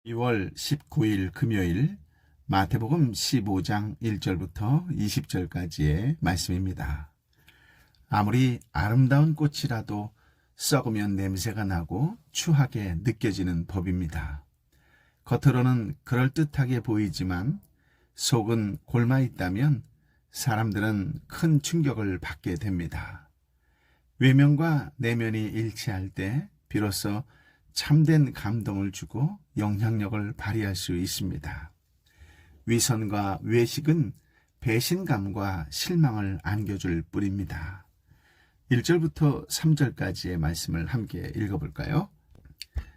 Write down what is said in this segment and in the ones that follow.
2월 19일 금요일 마태복음 15장 1절부터 20절까지의 말씀입니다. 아무리 아름다운 꽃이라도 썩으면 냄새가 나고 추하게 느껴지는 법입니다. 겉으로는 그럴듯하게 보이지만 속은 골마 있다면 사람들은 큰 충격을 받게 됩니다. 외면과 내면이 일치할 때 비로소 참된 감동을 주고 영향력을 발휘할 수 있습니다. 위선과 외식은 배신감과 실망을 안겨줄 뿐입니다. 1절부터 3절까지의 말씀을 함께 읽어볼까요?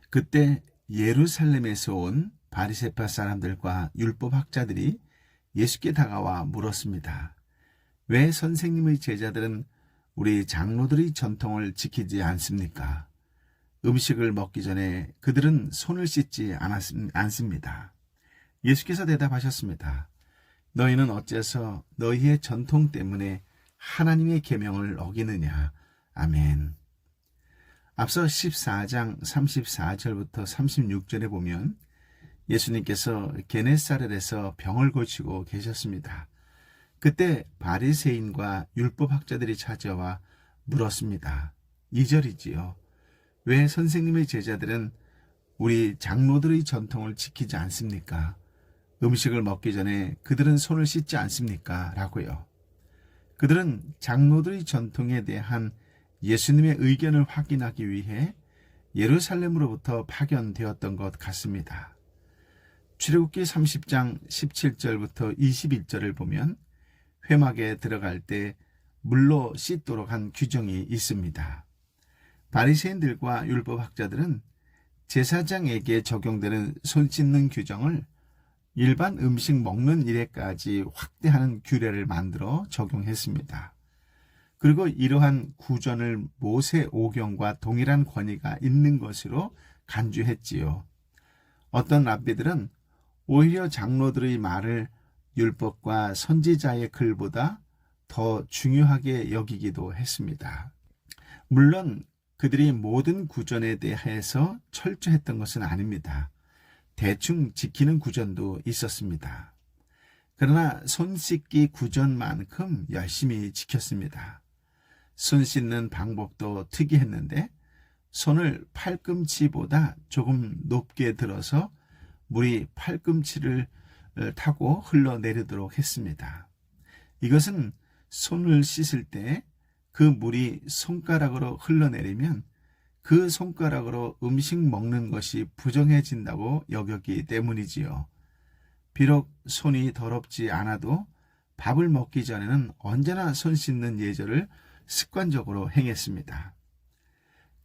그때 예루살렘에서 온 바리새파 사람들과 율법학자들이 예수께 다가와 물었습니다. 왜 선생님의 제자들은 우리 장로들의 전통을 지키지 않습니까? 음식을 먹기 전에 그들은 손을 씻지 않습니다. 예수께서 대답하셨습니다. 너희는 어째서 너희의 전통 때문에 하나님의 계명을 어기느냐. 아멘. 앞서 14장 34절부터 36절에 보면 예수님께서 게네사렛에서 병을 고치고 계셨습니다. 그때 바리새인과 율법학자들이 찾아와 물었습니다. 2절이지요. 왜 선생님의 제자들은 우리 장로들의 전통을 지키지 않습니까? 음식을 먹기 전에 그들은 손을 씻지 않습니까? 라고요. 그들은 장로들의 전통에 대한 예수님의 의견을 확인하기 위해 예루살렘으로부터 파견되었던 것 같습니다. 출애굽기 30장 17절부터 21절을 보면 회막에 들어갈 때 물로 씻도록 한 규정이 있습니다. 바리새인들과 율법학자들은 제사장에게 적용되는 손 씻는 규정을 일반 음식 먹는 일에까지 확대하는 규례를 만들어 적용했습니다. 그리고 이러한 구전을 모세 오경과 동일한 권위가 있는 것으로 간주했지요. 어떤 랍비들은 오히려 장로들의 말을 율법과 선지자의 글보다 더 중요하게 여기기도 했습니다. 물론 그들이 모든 구전에 대해서 철저했던 것은 아닙니다. 대충 지키는 구전도 있었습니다. 그러나 손 씻기 구전만큼 열심히 지켰습니다. 손 씻는 방법도 특이했는데 손을 팔꿈치보다 조금 높게 들어서 물이 팔꿈치를 타고 흘러내리도록 했습니다. 이것은 손을 씻을 때 그 물이 손가락으로 흘러내리면 그 손가락으로 음식 먹는 것이 부정해진다고 여겼기 때문이지요. 비록 손이 더럽지 않아도 밥을 먹기 전에는 언제나 손 씻는 예절을 습관적으로 행했습니다.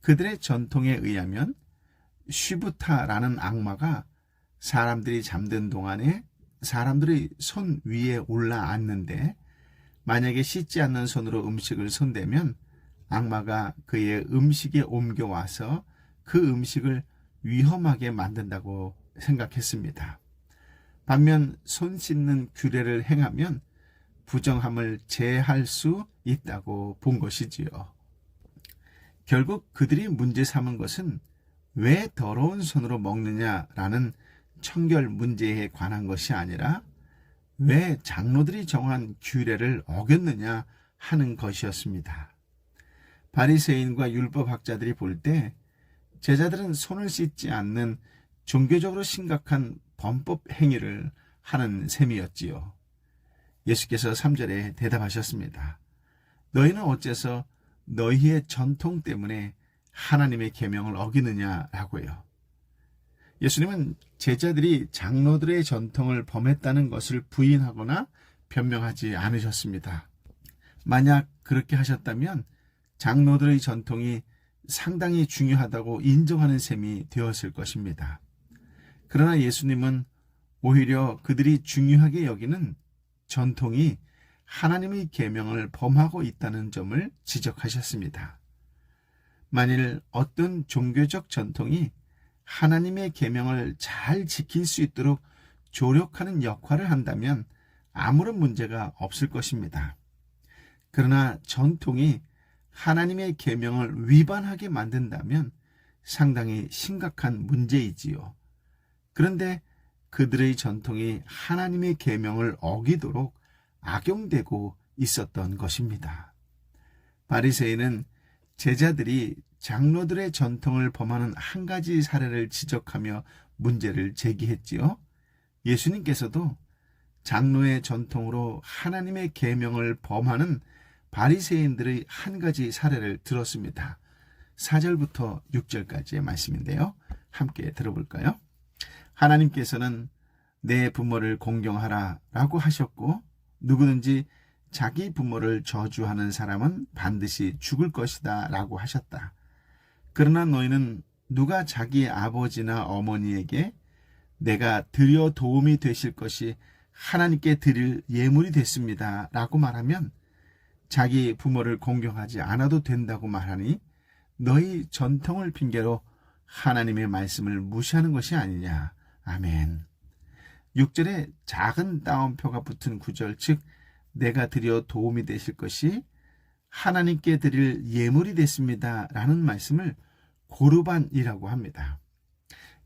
그들의 전통에 의하면 쉬부타라는 악마가 사람들이 잠든 동안에 사람들의 손 위에 올라앉는데 만약에 씻지 않는 손으로 음식을 손대면 악마가 그의 음식에 옮겨와서 그 음식을 위험하게 만든다고 생각했습니다. 반면 손 씻는 규례를 행하면 부정함을 제할 수 있다고 본 것이지요. 결국 그들이 문제 삼은 것은 왜 더러운 손으로 먹느냐라는 청결 문제에 관한 것이 아니라 왜 장로들이 정한 규례를 어겼느냐 하는 것이었습니다. 바리새인과 율법학자들이 볼 때 제자들은 손을 씻지 않는 종교적으로 심각한 범법 행위를 하는 셈이었지요. 예수께서 3절에 대답하셨습니다. 너희는 어째서 너희의 전통 때문에 하나님의 계명을 어기느냐라고요. 예수님은 제자들이 장로들의 전통을 범했다는 것을 부인하거나 변명하지 않으셨습니다. 만약 그렇게 하셨다면 장로들의 전통이 상당히 중요하다고 인정하는 셈이 되었을 것입니다. 그러나 예수님은 오히려 그들이 중요하게 여기는 전통이 하나님의 계명을 범하고 있다는 점을 지적하셨습니다. 만일 어떤 종교적 전통이 하나님의 계명을 잘 지킬 수 있도록 조력하는 역할을 한다면 아무런 문제가 없을 것입니다. 그러나 전통이 하나님의 계명을 위반하게 만든다면 상당히 심각한 문제이지요. 그런데 그들의 전통이 하나님의 계명을 어기도록 악용되고 있었던 것입니다. 바리새인은 제자들이 장로들의 전통을 범하는 한 가지 사례를 지적하며 문제를 제기했지요. 예수님께서도 장로의 전통으로 하나님의 계명을 범하는 바리새인들의 한 가지 사례를 들었습니다. 4절부터 6절까지의 말씀인데요. 함께 들어볼까요? 하나님께서는 내 부모를 공경하라 라고 하셨고 누구든지 자기 부모를 저주하는 사람은 반드시 죽을 것이다 라고 하셨다. 그러나 너희는 누가 자기 아버지나 어머니에게 내가 드려 도움이 되실 것이 하나님께 드릴 예물이 됐습니다 라고 말하면 자기 부모를 공경하지 않아도 된다고 말하니 너희 전통을 핑계로 하나님의 말씀을 무시하는 것이 아니냐. 아멘. 6절에 작은 따옴표가 붙은 구절, 즉 내가 드려 도움이 되실 것이 하나님께 드릴 예물이 됐습니다 라는 말씀을 고르반이라고 합니다.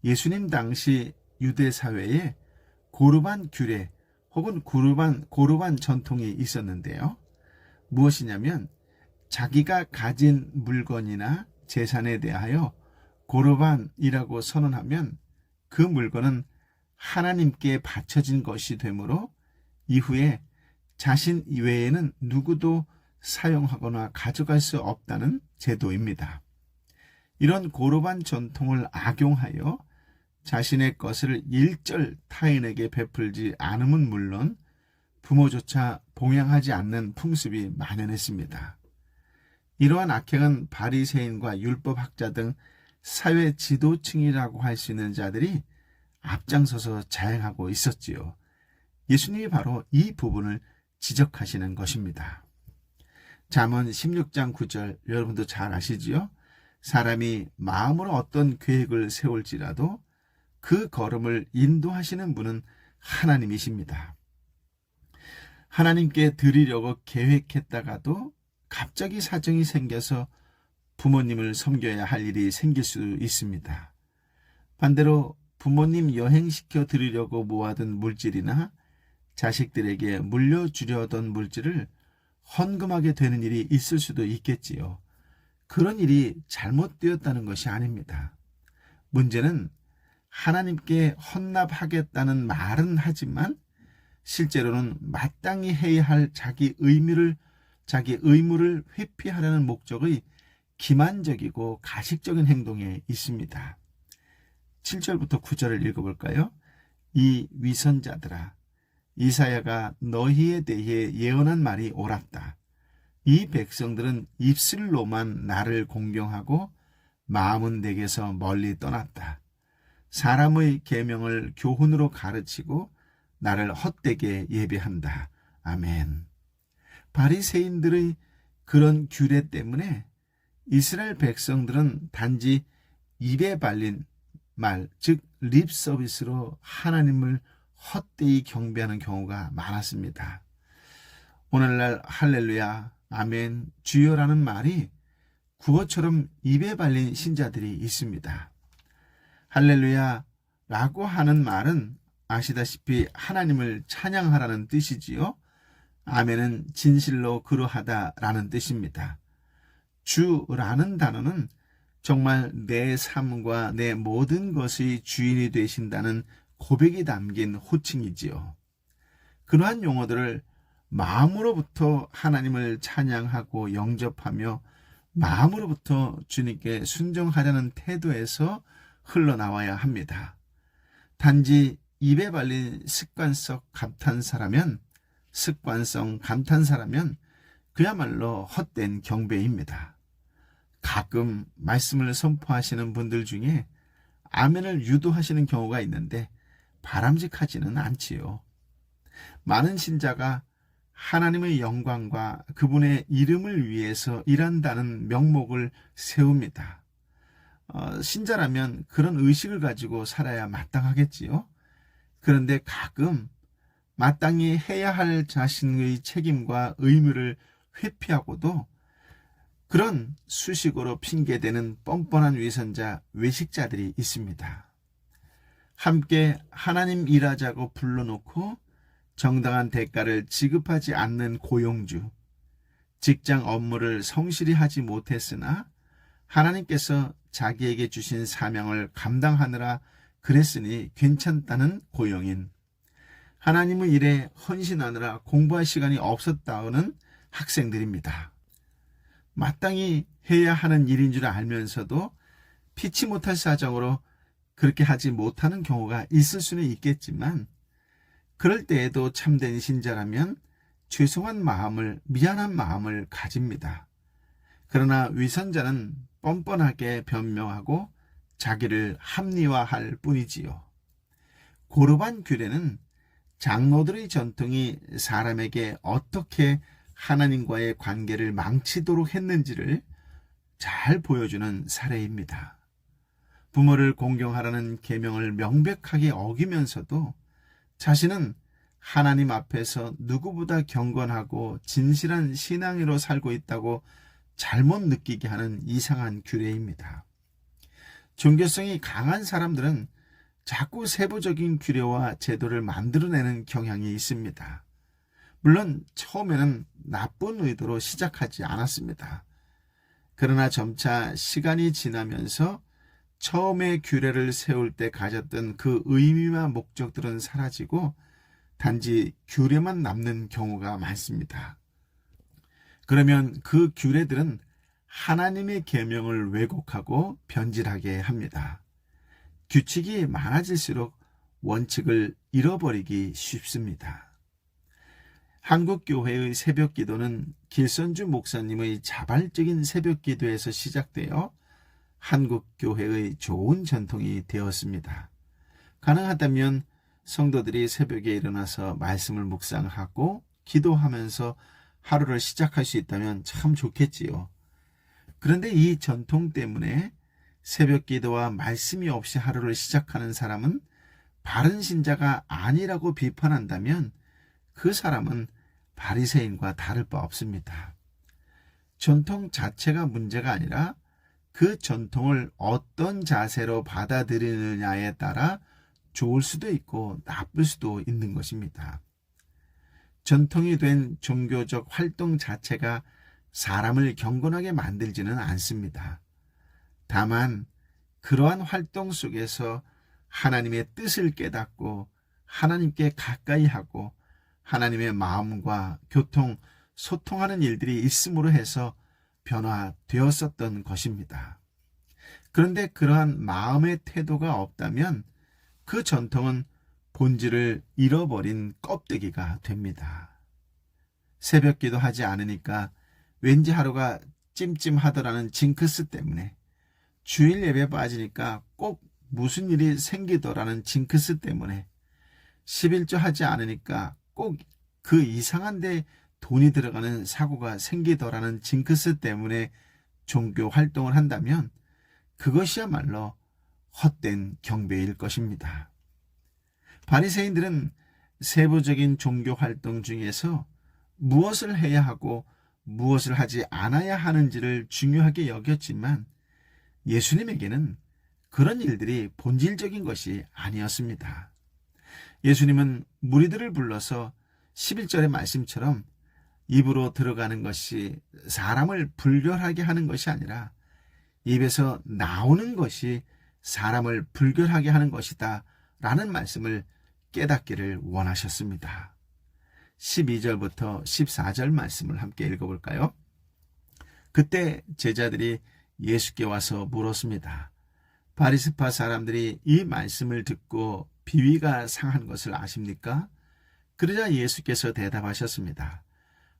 예수님 당시 유대 사회에 고르반 규례 혹은 고르반 전통이 있었는데요. 무엇이냐면 자기가 가진 물건이나 재산에 대하여 고르반이라고 선언하면 그 물건은 하나님께 바쳐진 것이 되므로 이후에 자신 이외에는 누구도 사용하거나 가져갈 수 없다는 제도입니다. 이런 고르반 전통을 악용하여 자신의 것을 일절 타인에게 베풀지 않음은 물론 부모조차 봉양하지 않는 풍습이 만연했습니다. 이러한 악행은 바리새인과 율법학자 등 사회 지도층이라고 할 수 있는 자들이 앞장서서 자행하고 있었지요. 예수님이 바로 이 부분을 지적하시는 것입니다. 잠언 16장 9절 여러분도 잘 아시지요? 사람이 마음으로 어떤 계획을 세울지라도 그 걸음을 인도하시는 분은 하나님이십니다. 하나님께 드리려고 계획했다가도 갑자기 사정이 생겨서 부모님을 섬겨야 할 일이 생길 수 있습니다. 반대로 부모님 여행시켜 드리려고 모아둔 물질이나 자식들에게 물려주려던 물질을 헌금하게 되는 일이 있을 수도 있겠지요. 그런 일이 잘못되었다는 것이 아닙니다. 문제는 하나님께 헌납하겠다는 말은 하지만 실제로는 마땅히 해야 할 자기 의무를 회피하려는 목적의 기만적이고 가식적인 행동에 있습니다. 7절부터 9절을 읽어볼까요? 이 위선자들아, 이사야가 너희에 대해 예언한 말이 옳았다. 이 백성들은 입술로만 나를 공경하고 마음은 내게서 멀리 떠났다. 사람의 계명을 교훈으로 가르치고 나를 헛되게 예배한다. 아멘. 바리새인들의 그런 규례 때문에 이스라엘 백성들은 단지 입에 발린 말, 즉 립 서비스로 하나님을 헛되이 경배하는 경우가 많았습니다. 오늘날 할렐루야, 아멘, 주여라는 말이 국어처럼 입에 발린 신자들이 있습니다. 할렐루야 라고 하는 말은 아시다시피 하나님을 찬양하라는 뜻이지요. 아멘은 진실로 그러하다라는 뜻입니다. 주라는 단어는 정말 내 삶과 내 모든 것의 주인이 되신다는 고백이 담긴 호칭이지요. 그러한 용어들을 마음으로부터 하나님을 찬양하고 영접하며 마음으로부터 주님께 순종하려는 태도에서 흘러나와야 합니다. 단지 입에 발린 습관성 감탄사라면 그야말로 헛된 경배입니다. 가끔 말씀을 선포하시는 분들 중에 아멘을 유도하시는 경우가 있는데 바람직하지는 않지요. 많은 신자가 하나님의 영광과 그분의 이름을 위해서 일한다는 명목을 세웁니다. 신자라면 그런 의식을 가지고 살아야 마땅하겠지요. 그런데 가끔 마땅히 해야 할 자신의 책임과 의무를 회피하고도 그런 수식어로 핑계대는 뻔뻔한 위선자, 외식자들이 있습니다. 함께 하나님 일하자고 불러놓고 정당한 대가를 지급하지 않는 고용주, 직장 업무를 성실히 하지 못했으나 하나님께서 자기에게 주신 사명을 감당하느라 그랬으니 괜찮다는 고용인, 하나님의 일에 헌신하느라 공부할 시간이 없었다는 학생들입니다. 마땅히 해야 하는 일인 줄 알면서도 피치 못할 사정으로 그렇게 하지 못하는 경우가 있을 수는 있겠지만, 그럴 때에도 참된 신자라면 죄송한 마음을, 미안한 마음을 가집니다. 그러나 위선자는 뻔뻔하게 변명하고 자기를 합리화할 뿐이지요. 고르반 규례는 장로들의 전통이 사람에게 어떻게 하나님과의 관계를 망치도록 했는지를 잘 보여주는 사례입니다. 부모를 공경하라는 계명을 명백하게 어기면서도 자신은 하나님 앞에서 누구보다 경건하고 진실한 신앙으로 살고 있다고 잘못 느끼게 하는 이상한 규례입니다. 종교성이 강한 사람들은 자꾸 세부적인 규례와 제도를 만들어내는 경향이 있습니다. 물론 처음에는 나쁜 의도로 시작하지 않았습니다. 그러나 점차 시간이 지나면서 처음에 규례를 세울 때 가졌던 그 의미와 목적들은 사라지고 단지 규례만 남는 경우가 많습니다. 그러면 그 규례들은 하나님의 계명을 왜곡하고 변질하게 합니다. 규칙이 많아질수록 원칙을 잃어버리기 쉽습니다. 한국교회의 새벽기도는 길선주 목사님의 자발적인 새벽기도에서 시작되어 한국교회의 좋은 전통이 되었습니다. 가능하다면 성도들이 새벽에 일어나서 말씀을 묵상하고 기도하면서 하루를 시작할 수 있다면 참 좋겠지요. 그런데 이 전통 때문에 새벽 기도와 말씀이 없이 하루를 시작하는 사람은 바른 신자가 아니라고 비판한다면 그 사람은 바리새인과 다를 바 없습니다. 전통 자체가 문제가 아니라 그 전통을 어떤 자세로 받아들이느냐에 따라 좋을 수도 있고 나쁠 수도 있는 것입니다. 전통이 된 종교적 활동 자체가 사람을 경건하게 만들지는 않습니다. 다만 그러한 활동 속에서 하나님의 뜻을 깨닫고 하나님께 가까이 하고 하나님의 마음과 소통하는 일들이 있음으로 해서 변화되었었던 것입니다. 그런데 그러한 마음의 태도가 없다면 그 전통은 본질을 잃어버린 껍데기가 됩니다. 새벽기도 하지 않으니까 왠지 하루가 찜찜하더라는 징크스 때문에, 주일 예배 빠지니까 꼭 무슨 일이 생기더라는 징크스 때문에, 11조 하지 않으니까 꼭 그 이상한데 돈이 들어가는 사고가 생기더라는 징크스 때문에 종교 활동을 한다면 그것이야말로 헛된 경배일 것입니다. 바리새인들은 세부적인 종교 활동 중에서 무엇을 해야 하고 무엇을 하지 않아야 하는지를 중요하게 여겼지만 예수님에게는 그런 일들이 본질적인 것이 아니었습니다. 예수님은 무리들을 불러서 11절의 말씀처럼 입으로 들어가는 것이 사람을 불결하게 하는 것이 아니라 입에서 나오는 것이 사람을 불결하게 하는 것이다 라는 말씀을 깨닫기를 원하셨습니다. 12절부터 14절 말씀을 함께 읽어볼까요? 그때 제자들이 예수께 와서 물었습니다. 바리새파 사람들이 이 말씀을 듣고 비위가 상한 것을 아십니까? 그러자 예수께서 대답하셨습니다.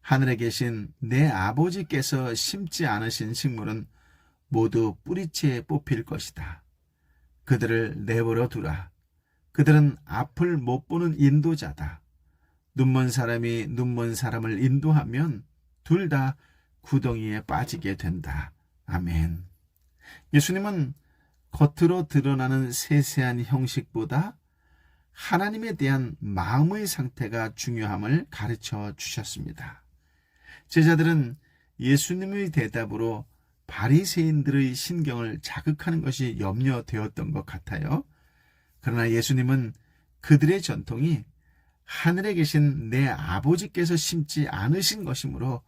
하늘에 계신 내 아버지께서 심지 않으신 식물은 모두 뿌리채에 뽑힐 것이다. 그들을 내버려 두라. 그들은 앞을 못 보는 인도자다. 눈먼 사람이 눈먼 사람을 인도하면 둘 다 구덩이에 빠지게 된다. 아멘. 예수님은 겉으로 드러나는 세세한 형식보다 하나님에 대한 마음의 상태가 중요함을 가르쳐 주셨습니다. 제자들은 예수님의 대답으로 바리새인들의 신경을 자극하는 것이 염려되었던 것 같아요. 그러나 예수님은 그들의 전통이 하늘에 계신 내 아버지께서 심지 않으신 것이므로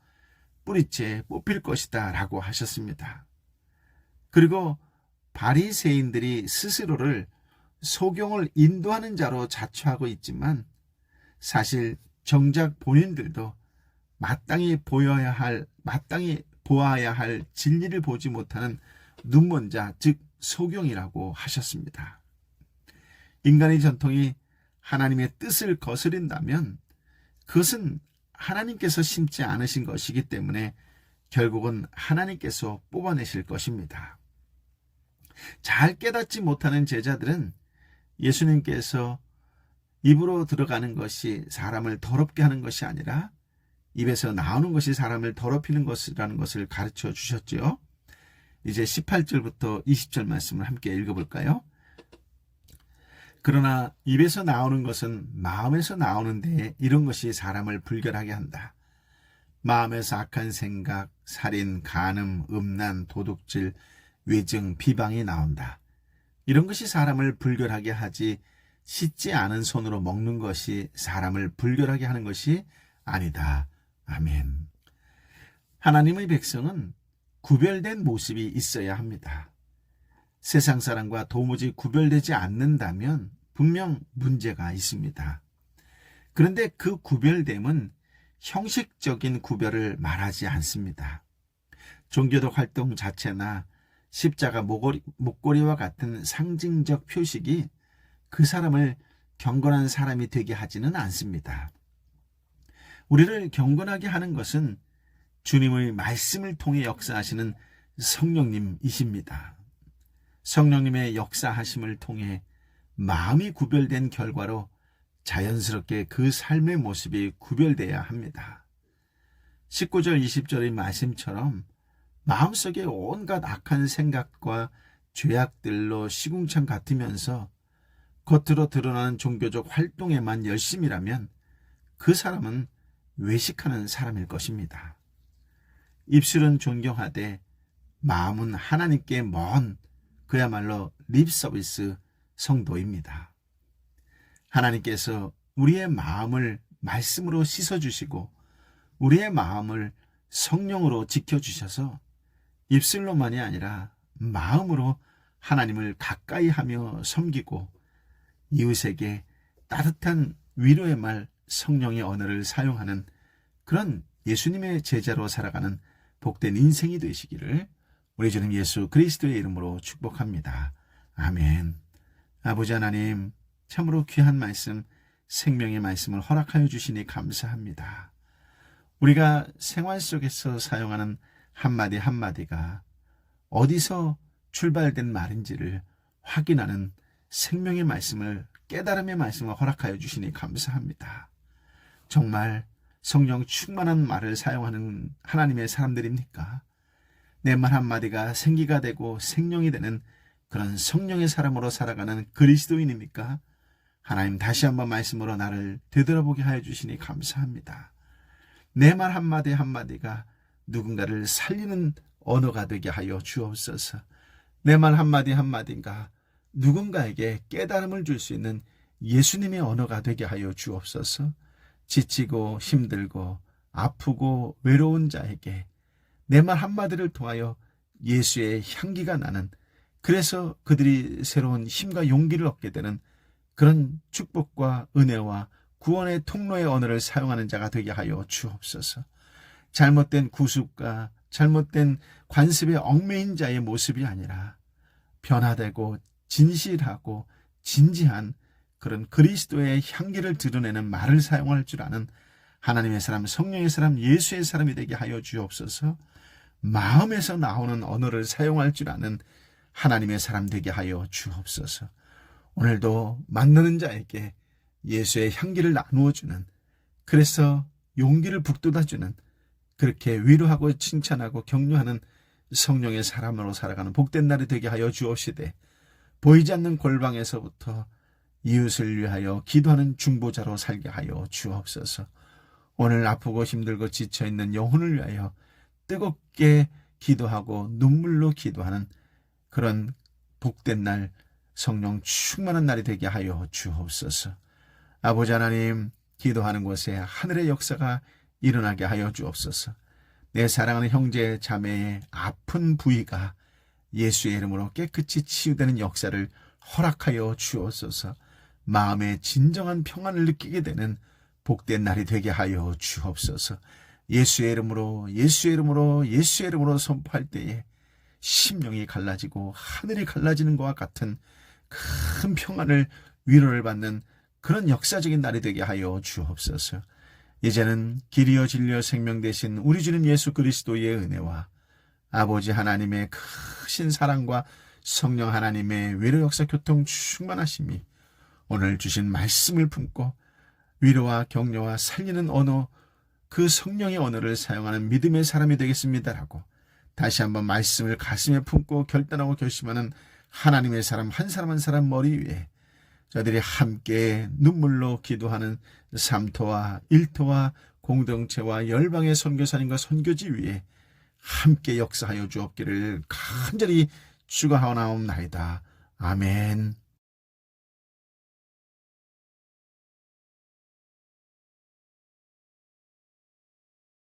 뿌리째 뽑힐 것이다 라고 하셨습니다. 그리고 바리새인들이 스스로를 소경을 인도하는 자로 자처하고 있지만 사실 정작 본인들도 마땅히 보아야 할 진리를 보지 못하는 눈먼 자, 즉 소경이라고 하셨습니다. 인간의 전통이 하나님의 뜻을 거스린다면 그것은 하나님께서 심지 않으신 것이기 때문에 결국은 하나님께서 뽑아내실 것입니다. 잘 깨닫지 못하는 제자들은 예수님께서 입으로 들어가는 것이 사람을 더럽게 하는 것이 아니라 입에서 나오는 것이 사람을 더럽히는 것이라는 것을 가르쳐 주셨죠. 이제 18절부터 20절 말씀을 함께 읽어볼까요? 그러나 입에서 나오는 것은 마음에서 나오는데 이런 것이 사람을 불결하게 한다. 마음에서 악한 생각, 살인, 간음, 음란, 도둑질, 외증, 비방이 나온다. 이런 것이 사람을 불결하게 하지 씻지 않은 손으로 먹는 것이 사람을 불결하게 하는 것이 아니다. 아멘. 하나님의 백성은 구별된 모습이 있어야 합니다. 세상 사람과 도무지 구별되지 않는다면 분명 문제가 있습니다. 그런데 그 구별됨은 형식적인 구별을 말하지 않습니다. 종교적 활동 자체나 십자가 목걸이와 같은 상징적 표식이 그 사람을 경건한 사람이 되게 하지는 않습니다. 우리를 경건하게 하는 것은 주님의 말씀을 통해 역사하시는 성령님이십니다. 성령님의 역사하심을 통해 마음이 구별된 결과로 자연스럽게 그 삶의 모습이 구별돼야 합니다. 19절 20절의 말씀처럼 마음속에 온갖 악한 생각과 죄악들로 시궁창 같으면서 겉으로 드러나는 종교적 활동에만 열심이라면 그 사람은 외식하는 사람일 것입니다. 입술은 존경하되 마음은 하나님께 먼 그야말로 립서비스 성도입니다. 하나님께서 우리의 마음을 말씀으로 씻어주시고 우리의 마음을 성령으로 지켜주셔서 입술로만이 아니라 마음으로 하나님을 가까이 하며 섬기고 이웃에게 따뜻한 위로의 말, 성령의 언어를 사용하는 그런 예수님의 제자로 살아가는 복된 인생이 되시기를 우리 주님 예수 그리스도의 이름으로 축복합니다. 아멘. 아버지 하나님, 참으로 귀한 말씀, 생명의 말씀을 허락하여 주시니 감사합니다. 우리가 생활 속에서 사용하는 한마디 한마디가 어디서 출발된 말인지를 확인하는 생명의 말씀을, 깨달음의 말씀을 허락하여 주시니 감사합니다. 정말 성령 충만한 말을 사용하는 하나님의 사람들입니까? 내 말 한마디가 생기가 되고 생명이 되는 그런 성령의 사람으로 살아가는 그리스도인입니까? 하나님 다시 한번 말씀으로 나를 되돌아보게 하여 주시니 감사합니다. 내 말 한마디 한마디가 누군가를 살리는 언어가 되게 하여 주옵소서. 내 말 한마디 한마디가 누군가에게 깨달음을 줄 수 있는 예수님의 언어가 되게 하여 주옵소서. 지치고 힘들고 아프고 외로운 자에게 내 말 한마디를 통하여 예수의 향기가 나는, 그래서 그들이 새로운 힘과 용기를 얻게 되는 그런 축복과 은혜와 구원의 통로의 언어를 사용하는 자가 되게 하여 주옵소서. 잘못된 구습과 잘못된 관습에 얽매인 자의 모습이 아니라 변화되고 진실하고 진지한 그런 그리스도의 향기를 드러내는 말을 사용할 줄 아는 하나님의 사람, 성령의 사람, 예수의 사람이 되게 하여 주옵소서. 마음에서 나오는 언어를 사용할 줄 아는 하나님의 사람 되게 하여 주옵소서. 오늘도 만나는 자에게 예수의 향기를 나누어주는, 그래서 용기를 북돋아주는, 그렇게 위로하고 칭찬하고 격려하는 성령의 사람으로 살아가는 복된 날이 되게 하여 주옵시되, 보이지 않는 골방에서부터 이웃을 위하여 기도하는 중보자로 살게 하여 주옵소서. 오늘 아프고 힘들고 지쳐있는 영혼을 위하여 뜨겁게 기도하고 눈물로 기도하는 그런 복된 날 성령 충만한 날이 되게 하여 주옵소서. 아버지 하나님, 기도하는 곳에 하늘의 역사가 일어나게 하여 주옵소서. 내 사랑하는 형제 자매의 아픈 부위가 예수의 이름으로 깨끗이 치유되는 역사를 허락하여 주옵소서. 마음의 진정한 평안을 느끼게 되는 복된 날이 되게 하여 주옵소서. 예수의 이름으로 예수의 이름으로 예수의 이름으로 선포할 때에 심령이 갈라지고 하늘이 갈라지는 것과 같은 큰 평안을, 위로를 받는 그런 역사적인 날이 되게 하여 주옵소서. 이제는 길이요 진리요 생명 되신 우리 주님 예수 그리스도의 은혜와 아버지 하나님의 크신 사랑과 성령 하나님의 위로 역사 교통 충만하심이 오늘 주신 말씀을 품고 위로와 격려와 살리는 언어, 그 성령의 언어를 사용하는 믿음의 사람이 되겠습니다라고 다시 한번 말씀을 가슴에 품고 결단하고 결심하는 하나님의 사람 한 사람 한 사람 머리 위에 저들이 함께 눈물로 기도하는 삼토와 일토와 공동체와 열방의 선교사님과 선교지 위에 함께 역사하여 주옵기를 간절히 축원하옵나이다. 아멘.